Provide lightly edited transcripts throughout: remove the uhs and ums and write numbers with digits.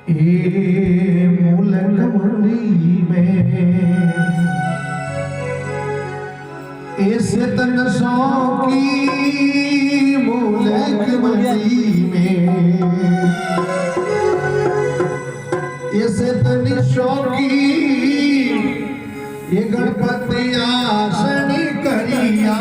ये मुलक मंडी में ऐसे तन शौकी मुलक मंडी में ऐसे तन शौकी ये गणपति आसन करिया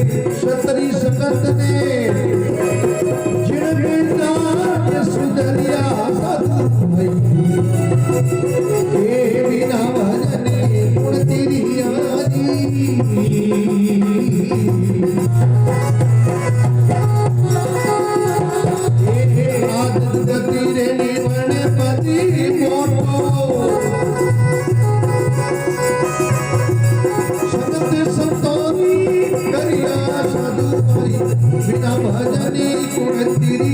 क्षत्रि सकत ने जिन बेटा सुधरिया साधु भई हे बिना भजने गुण तेरी आजी हे आदत गति रे निवण पति मोटो सतत संतोरी करिया साधु भई बिना भजने गुण तेरी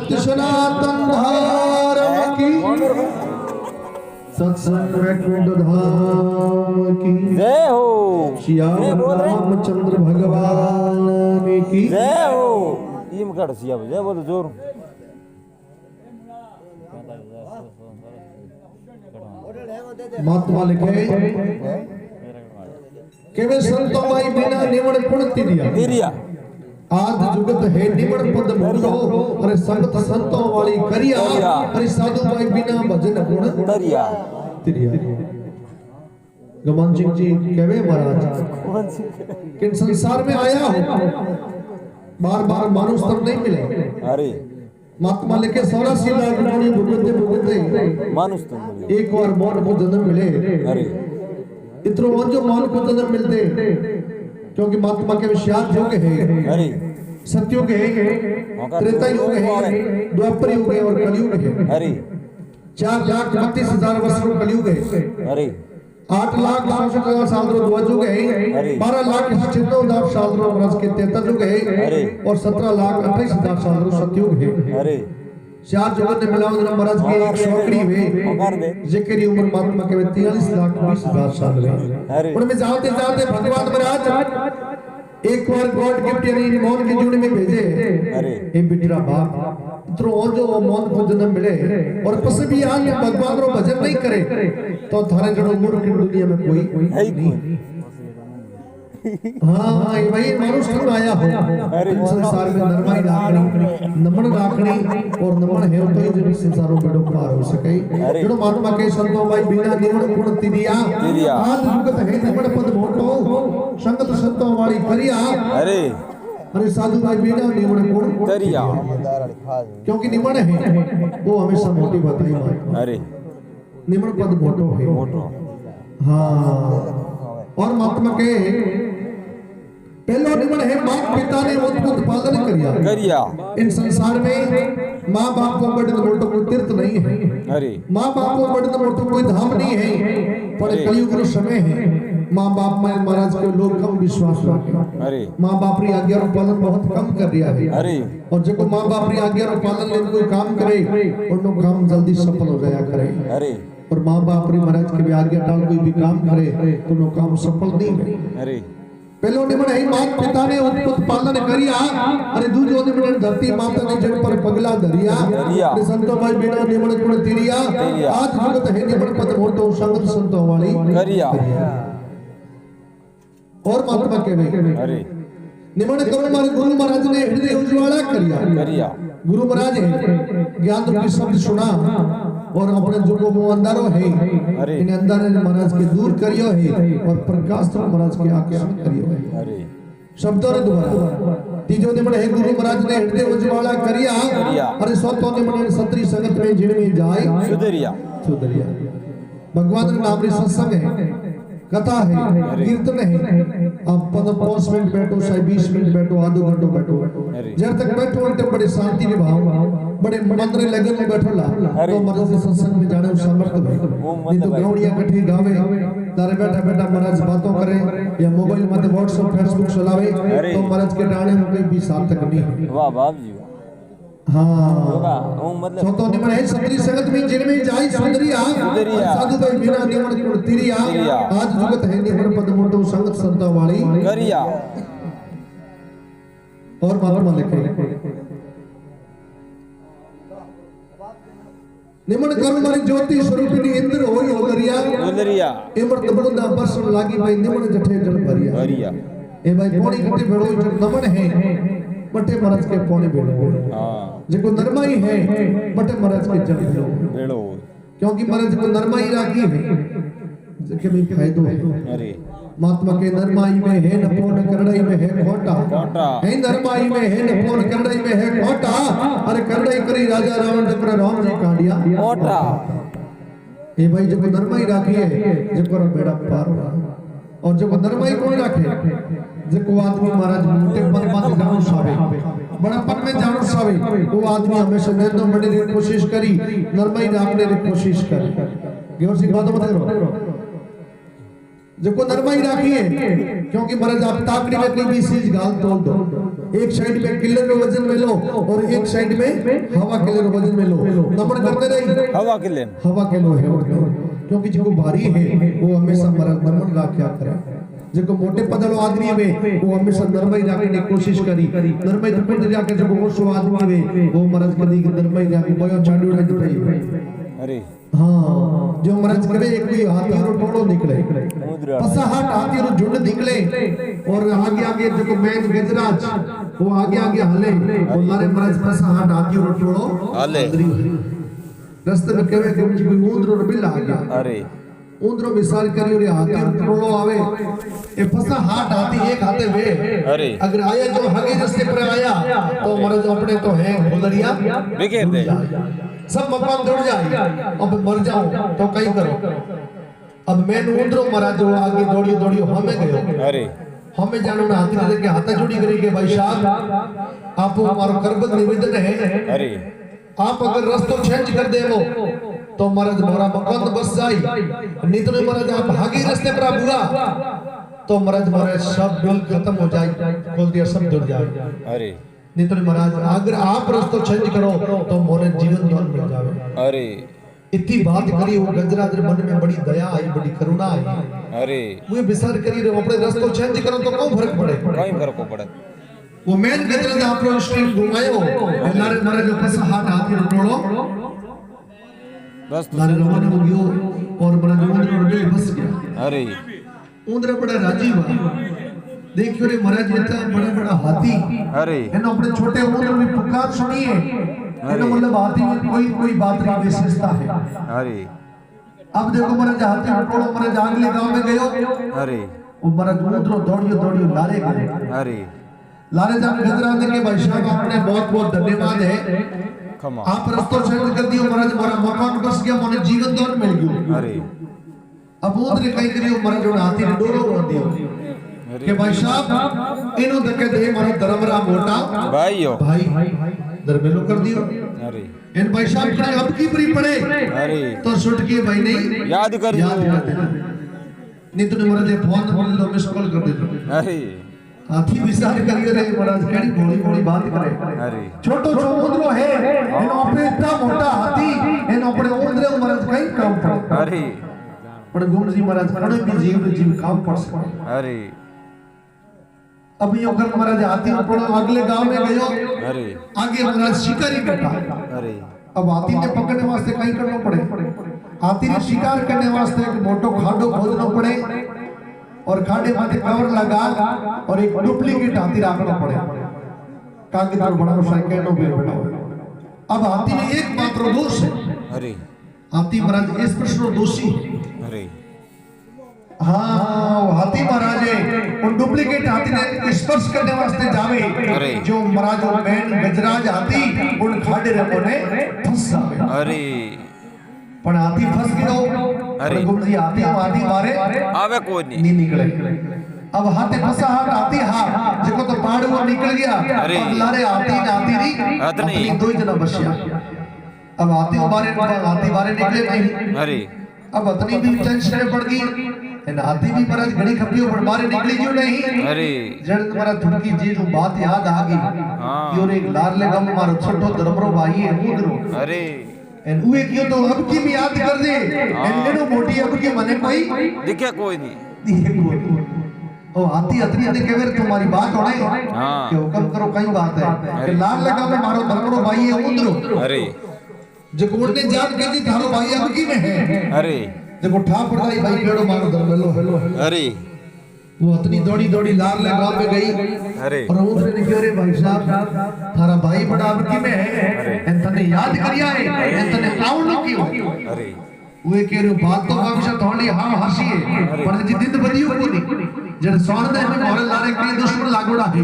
सत्य सनातन धर्म की सत्संग वैकुंठ धाम की जय हो। श्याम रामचंद्र भगवान की जय हो। ये मकाड़ सिया जय बोल जोर। महात्मा लिखे के वे संतों माई बिना निवण पुण तिरिया आज जुगत है निवण पद मोटो अरे संगत संतों वाली करिया अरे साधु माई बिना भजन गुण डरिया तिरिया गमन सिंह जी कहवे महाराज कि संसार में आया हो बार बार मानुष तब नहीं मिले। अरे महात्मा लिखे 84 लाख जोड़ी भुगते भुगते मानुष तुम एक बार मौन को जन्म मिले। अरे इतरो जो मौन को जन्म मिलते क्योंकि महात्मा के विश्वास युग है अरे सत्युग है त्रेता युग है द्वापर युग है और कलयुग है। अरे 4,32,000 वर्ष का कलयुग है। अरे 8,64,000 साल रो द्वाजुग है 12,96,000 साल रो वर्ष के त्रेता युग है और 17,28,000 साल रो सतयुग है। अरे चार जगत ने मिलाओ जरा महाराज की एक छोकरी हुई जिकरी उम्र महात्मा के 43,20,000 साल हुई। उनमें जाते जाते भगवान महाराज एक बार गॉड गिफ्ट यानी मौन की जून में भेजे ए बिटरा बाप इतरो जो मौन को जन्म मिले और पस भी आज भगवान रो भजन नहीं करे तो थारे जड़ो मूर्ख दुनिया में कोई नहीं। हाँ ये भाई मानुष तुम आया हो संसार में नरमाई राखनी नमन राखनी और नमन है तो ही जब संसारों में डूब पार हो सके। जड़ो महात्मा के संतों भाई बिना निमन गुण तिरिया आज जुगत है निमन पद मोटो संगत संतों वाली करिया अरे साधु भाई बिना निमन गुण तरिया क्योंकि निमन है वो हमेशा मोटी बात नहीं मानता। अरे निमन पद मोटो है हाँ और महात्मा के पहलो निमन है मात पिता ने उत्पन्न पालन करिया इन संसार में माँ बाप को बड़े मोटो कोई तीर्थ नहीं है। अरे माँ बाप को बड़े मोटो कोई धाम नहीं है पर कलयुग का समय है माँ बाप में महाराज के लोग कम विश्वास रखते अरे माँ बाप री आज्ञा रो पालन बहुत कम कर रहा है। अरे और जो माँ बाप री आज्ञा रो पालन ले कोई काम करे उनको काम जल्दी सफल हो जाया करे। अरे और माँ बाप री महाराज के भी आज्ञा टाल कोई भी काम करे तो नो काम सफल नहीं है। अरे पहलो निमन है मात पिता ने उत्पन्न पालन करिया अरे दूजो निमन धरती माता ने जड़ पर पगला धरिया अरे संतो भाई बिना निमन गुण तिरिया आज जुगत है निमन पद मोटो संगत संतों वाली करिया और महात्मा के अरे निमन करो मारे गुरु महाराज ने हृदय उज्ज्वला करिया गुरु महाराज है ज्ञान रूपी शब्द सुना और अपने जो को अंधारो है इन अंधारे महाराज के दूर करियो है और प्रकाश तो महाराज के आके करियो है। अरे शब्दों रे द्वारा तीजो निमन है गुरु महाराज ने हृदय उज्ज्वला करिया अरे सौतो निमन सत्री संगत में जिणवी जाए सुधरिया भगवान का नाम रे सत्संग है कथा है कीर्तन है आप 5 मिनट बैठो चाहे 20 मिनट बैठो आधो घंटो बैठो जब तक बैठो उनके बड़े शांति में भाव बड़े मंत्र लगन में बैठो ला तो महाराज के सत्संग में जाने सामर्थ्य है नहीं तो गौड़िया कठी गावे तारे बैठा बैठा महाराज बातों करे या मोबाइल में व्हाट्सएप फेसबुक चलावे तो महाराज के डाणे में कोई भी सार्थक नहीं। वाह बाप जी हाँ तो निमन है सत्री संगत में जिनमें जाई सुंदरिया साधु भाई बिना निमन गुण तिरिया आज जुगत है निमन पद मोटो संगत संतों वाली करिया और महात्मा लिखे निमन कर्म मारी ज्योति स्वरूपिणी इंद्र होई ओदरिया इमर्त बंदा बरसन लागी भाई निमन जठे जड़ भरिया ए भाई पौड़ी कटे भेड़ो जो नमन है बटे महाराज के पौड़ी भेड़ो हां जेको नरमाई है बटे महाराज के जड़ भेड़ो क्योंकि महाराज को नरमाई राखी है जेके में फायदो है। अरे महात्मा के नरमाई में है न पोन करड़ाई में है खोटा है नरमाई में है न पोन करड़ाई में है खोटा अरे करड़ाई करी राजा रावण जब राम जी कांडिया खोटा ए भाई जब नरमाई राखी है जब को बेड़ा पार और जब नरमाई कोई राखे जब को आदमी महाराज मोटे पद मत जानो सावे बड़ा पद में जानो सावे वो आदमी हमेशा नरेंद्र मोदी की कोशिश करी नरमाई राखने की कोशिश करे गौर सिंह बात मत करो जिसको नरमाई राखी है, क्योंकि महाराज आप ताकड़ी में कोई भी चीज गाल तोड़ दो, एक साइड में किले में वजन में लो और एक साइड में हवा किले में वजन में लो, नमन करते नहीं हवा के लिए हवा के लो है, क्योंकि जो भारी है वो हमेशा महाराज नमन राख्या करे, जो मोटे पदड़ो आदमी में वो हमेशा नरमाई राखने की कोशिश करी, नरमाई तो खुद जाके जो ओसो आदमी में वो महाराज कदी नरमाई राखी बोयो चांडू रज पई। अरे हाँ, जो महाराज करे कोई हाथी रो टोलो निकले, पसा हाथ हाथी रो झुंड निकले और आगे आगे जो मैन गजराज वो आगे आगे हले, और मारे महाराज पसा हाथ हाथी रो टोलो हले, रास्ते में कहवे कि कोई ऊंदरो रो बिल आ गया, अरे ऊंदरो मिसाल करियो रे हाथी रो टोलो आवे, ए फसा हाथ हाथी एक हाथे वे, अरे अगर आया जो हगे रास्ते पर आया तो महाराज अपने तो है भोलरिया बिखेर दे, सब मकान दौड़ जाए, अब मर जाऊं तो कहीं करो। अब मैं ऊंदरो महाराज जो आगे दौड़ियो दौड़ियो हमें गयो, अरे हमें जानो ना हाथी ने के हाथा जोड़ी करी के भाई साहब आप हमारो करबत निवेदन है, अरे आप अगर रास्ता चेंज कर देवो तो महाराज मोरा मकान बस जाई, नहीं तो महाराज आप भागी रास्ते पर बुरा तो महाराज मोरे सब बिल खत्म हो जाए, खोल दिया सब जुड़ जाए। अरे नहीं तो महाराज अगर आप रास्ता चेंज करो तो मोरे जीवन दान मिल जावे। अरे इतनी बात करी वो गजराज मन में बड़ी दया आई, बड़ी करुणा आई, अरे वो विचार करी रे अपने रास्ता चेंज करो तो कौन फर्क पड़े, कहीं फर्क को पड़े। वो मेन गजराज आप लोग स्ट्रीट घुमायो लारे मारे जो पसा हाथ हाथी टोलो बस लारे रवाना हो गयो और बड़ा ऊंदरो रे बस गया। अरे ऊंदरा बड़ा राजी हुआ, देखियो रे महाराज इतना बड़ा बड़ा हाथी, अरे इन अपने छोटे ऊंदरो की पुकार सुनिए, इन मतलब हाथी में कोई कोई बात नहीं विशेषता है। अरे अब देखो महाराज हाथी टोलो महाराज अगले गांव में गयो, अरे वो महाराज ऊंदरो दौड़ियो दौड़ियो लारे गए, अरे लारे जाके गजराज के भाई साहब आपने बहुत बहुत धन्यवाद है, खमा आप रास्ता चेंज कर दियो महाराज, मोरा मकान बस गया, मोने जीवन दान मिल गयो। अरे अब ऊंदरे कहीं करियो महाराज जो हाथी ने डोरो कर दियो कि भाई साहब इनो देखे दे महाराज धर्मरा मोटा भाई हो भाई दरमेलो कर दियो। अरे इन भाई साहब के अब की परी पड़े अरे तो सुट के भाई नहीं याद कर याद नहीं तो महाराज फोन बोल लो मिस कॉल कर दे, अरे हाथी विचार करियो रे महाराज केड़ी भोली भोली बात करे, अरे छोटो ऊंदरो है इनो अपने इतना मोटा हाथी इनो अपने ऊंदरे महाराज कहीं काम पड़े, अरे पर गुरु जी महाराज कणे भी जीव काम पड़ सके। अरे अब यो कर महाराज हाथी टोलो अगले गांव में गयो, अरे आगे महाराज शिकारी बैठा, अरे अब हाथी ने पकड़ने वास्ते कहीं करना पड़े, हाथी ने शिकार करने वास्ते एक मोटो खाडो खोदना पड़े और खाडे माथे कवर लगा और एक डुप्लीकेट हाथी रखना पड़े, कागज पर बड़ा साइकिल नो पे बैठा। अब हाथी में एक मात्र दोष है, अरे हाथी महाराज इस प्रश्न दोषी, अरे हाँ हाथी महाराज उन डुप्लीकेट हाथी ने स्पर्श करने वास्ते जावे, जो महाराज और मैन गजराज हाथी उन खाडे रे ने फंस जावे, अरे पण हाथी फंस गयो, अरे गुरु जी हाथी मारे आवे कोई नहीं निकले। अब हाथी फंसा हाथी हां जेको तो पहाड़ वो निकल गया, अब लारे हाथी री हथनी दो ही जना बचिया। अब हाथी बारे निकले नहीं, अरे अब हथनी भी टेंशन में पड़ गई, इन हाथी भी महाराज घड़ी खपियो पर बारे निकली क्यों नहीं, अरे जड़ तुम्हारा थुड़की जी जो बात याद आ गई, हां योर एक लारले गम मारो छोटो धर्मरो भाई है ऊंदरो, अरे एन उए क्यों तो अब की भी याद कर दे, एन एनो मोटी अब की मने कोई दिखे कोई नहीं, दिखे कोई ओ हाथी हथनी ने केवर तुम्हारी बात होने हां कि हुक्म करो कई बात है कि लाल लगा में मारो धर्मरो भाई है ऊंदरो, अरे जो कोर्ट ने जान के दी थारो भाई अब की में है, अरे देखो ठा पड़ाई भाई केड़ो मारो धर्मलो हेलो, अरे वो हथनी दौड़ी दौड़ी लाल लगा में गई, अरे और ऊंदरे ने कहो रे भाई साहब थारा भाई बड़ा अब की में है, एन तने याद करिया है, एन तने आउन क्यों, अरे वे कह रहे बात तो हमेशा थोड़ी हां हसी है, पर जी दिन बदियो को नहीं जब सोन दे में मोरे लारे कई दुश्मन लागोड़ा है,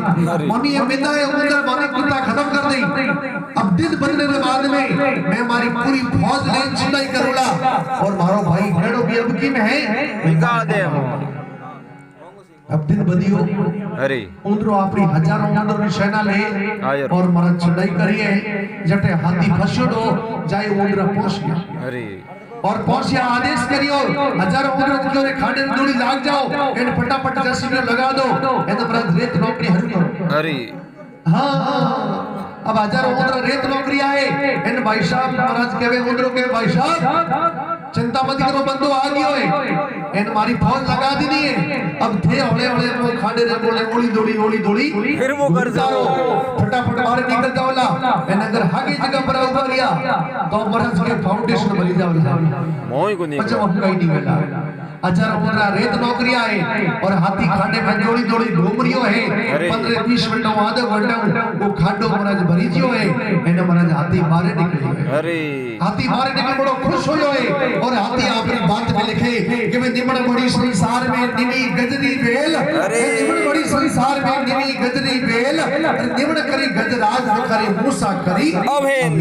मनी ये मिंदा है उधर माने कुत्ता खत्म कर दई, अब दिन बनने के बाद में मैं हमारी पूरी फौज ले चुनाई करूंगा और मारो भाई भेड़ो भी अब की में है निकाल दे, अब दिन बदियो, अरे उधरो अपनी हजारों उधर की सेना ले और मारा चढ़ाई करिए, जटे हाथी फसड़ो जाए उधर पहुंच गया, अरे और पहुंचिया आदेश करियो हजारों उम्र जो रे खाड़े जोड़ी लाग जाओ इन फटाफट जैसी में लगा दो ए तो बड़ा रेत नौकरी हरु करो हरी हाँ अब हजारों उम्र रेत नौकरी आए इन भाई साहब महाराज कहवे उम्र के भाई साहब चिंता मत करो बंदो आ गयो है इन मारी फौज लगा दी नहीं है अब थे हौले हौले वो खाड़े रे बोले ओली दौड़ी फिर वो कर जाओ फटाफट बाहर निकल जाओ ला इन अगर हागे जगह पर उभा गया तो महाराज के फाउंडेशन बनी जाओ मोई को नहीं अच्छा हम कहीं नहीं बेटा हजार उमरा रेत नौकरी आए और हाथी खाडे में जोड़ी घूम रियो है 15-20 मिनट आधे घंटा वो खाडो महाराज भरी जियो है एने महाराज हाथी मारे निकले अरे हाथी मारे निकल बड़ो खुश होयो है और हाथी अपनी बात में लिखे कि मैं निमण बड़ी संसार में निमी गजरी बेल निमण बड़ी संसार में निमी गजरी बेल निमण करी गजराज करे मूसा करी अभेन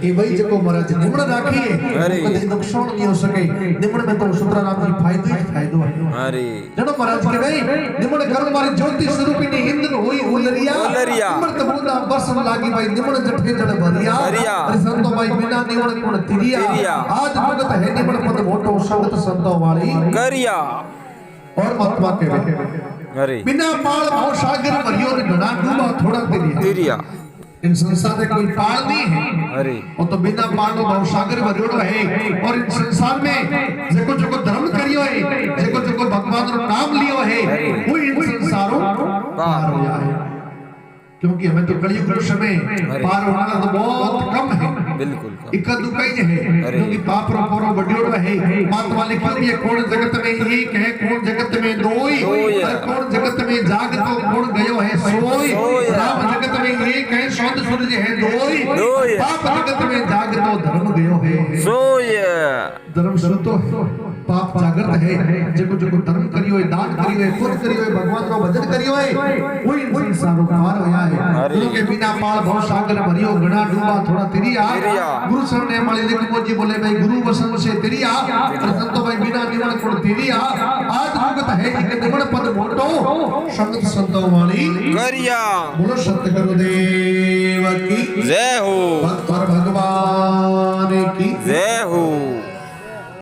ये वही जको महाराज निमण राखी है कभी नुकसान नहीं हो सके निमण में तो सुतराम जी फायदो ही फायदो है अरे जनो महाराज के भाई निमण कर्म मारी ज्योति स्वरूपिणी इंद्र होई उलरिया अमृत बूंदा बरसन लागी भाई निमण जठे जड़ भरिया अरे संतो भाई बिना निमण निमण तिरिया आज भगत है निमण पद मोटो संगत संतो वाली करिया और महात्मा के भाई अरे बिना पाल भाव सागर भरियो ने घड़ा डूबा थोड़ा तिरिया इन संसार में कोई पाल नहीं है अरे और तो बिना पाल नो भाव सागर भरियो है और इन संसार में जको धर्म करियो है जको भगवान रो नाम लियो है वो इन संसारों पार हो जाए क्योंकि हमें तो कलयुग के समय पार होना तो बहुत कम है बिल्कुल इक्का दुक्का ही है क्योंकि पाप रो पोरो बडियोड़ो है महात्मा लिखियो भी कौन जगत में एक है कौन जगत में दोई और कौन जगत में जागतो कौन गयो है सोई राम जगत में एक है सौंद सूरज है दोई पाप जगत में जागतो धर्म गयो है सोय धर्म सुतो है पाप जागृत है जको धर्म करियो है दान करियो है पुण्य करियो है भगवान रो भजन करियो है वही संसारो पार होया है गुरु के बिना पाल भव सागर भरियो घड़ा डूबा थोड़ा तिरिया गुरु सर ने हमारे लिख मोजी बोले भाई गुरु वसन से तिरिया और संतो भाई बिना निमण को तिरिया आज भगत है कि निमण पद मोटो संत संतो वाली करिया बोलो सत गुरुदेव की जय हो भक्त भगवान